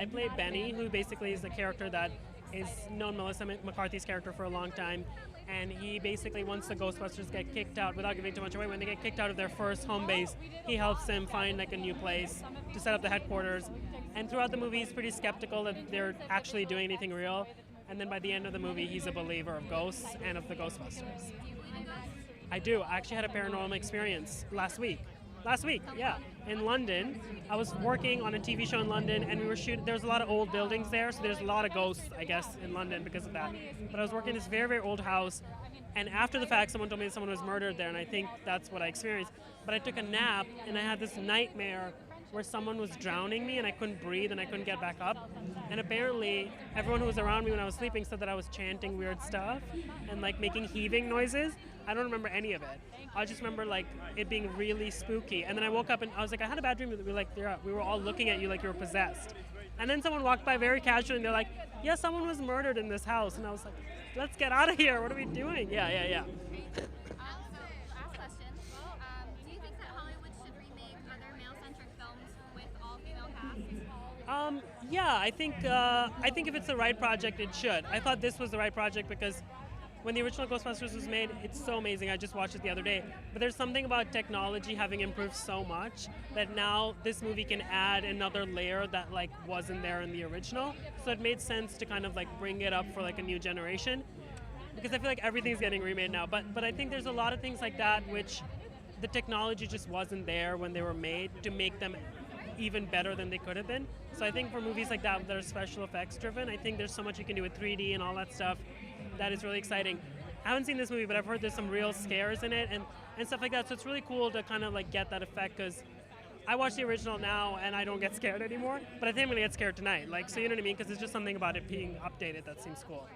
I play Benny, who basically is the character that is known Melissa McCarthy's character for a long time. And he basically, once the Ghostbusters get kicked out, without giving too much away, when they get kicked out of their first home base, he helps them find like a new place to set up the headquarters. And throughout the movie, he's pretty skeptical that they're actually doing anything real. And then by the end of the movie, he's a believer of ghosts and of the Ghostbusters. I do. I actually had a paranormal experience last week. Last week, yeah, in London. I was working on a TV show in London, and we were shooting. There's a lot of old buildings there, so there's a lot of ghosts, I guess, in London because of that. But I was working in this very, very old house, and after the fact, someone told me that someone was murdered there, and I think that's what I experienced. But I took a nap, and I had this nightmare where someone was drowning me, and I couldn't breathe, and I couldn't get back up. And apparently, everyone who was around me when I was sleeping said that I was chanting weird stuff and like making heaving noises. I don't remember any of it. I just remember like it being really spooky. And then I woke up and I was like, I had a bad dream. We were all looking at you like you were possessed. And then someone walked by very casually and they're like, yeah, someone was murdered in this house. And I was like, let's get out of here. What are we doing? Yeah. Last question. Do you think that Hollywood should remake other male-centric films with all-female casts? Yeah, I think if it's the right project, it should. I thought this was the right project because when the original Ghostbusters was made, it's so amazing. I just watched it the other day. But there's something about technology having improved so much that now this movie can add another layer that like wasn't there in the original. So it made sense to kind of like bring it up for like a new generation. Because I feel like everything's getting remade now. But I think there's a lot of things like that which the technology just wasn't there when they were made to make them even better than they could have been. So I think for movies like that that are special effects driven, I think there's so much you can do with 3D and all that stuff that is really exciting. I haven't seen this movie, but I've heard there's some real scares in it and stuff like that. So it's really cool to kind of like get that effect because I watch the original now and I don't get scared anymore. But I think I'm gonna get scared tonight. Like, so you know what I mean? Because it's just something about it being updated that seems cool.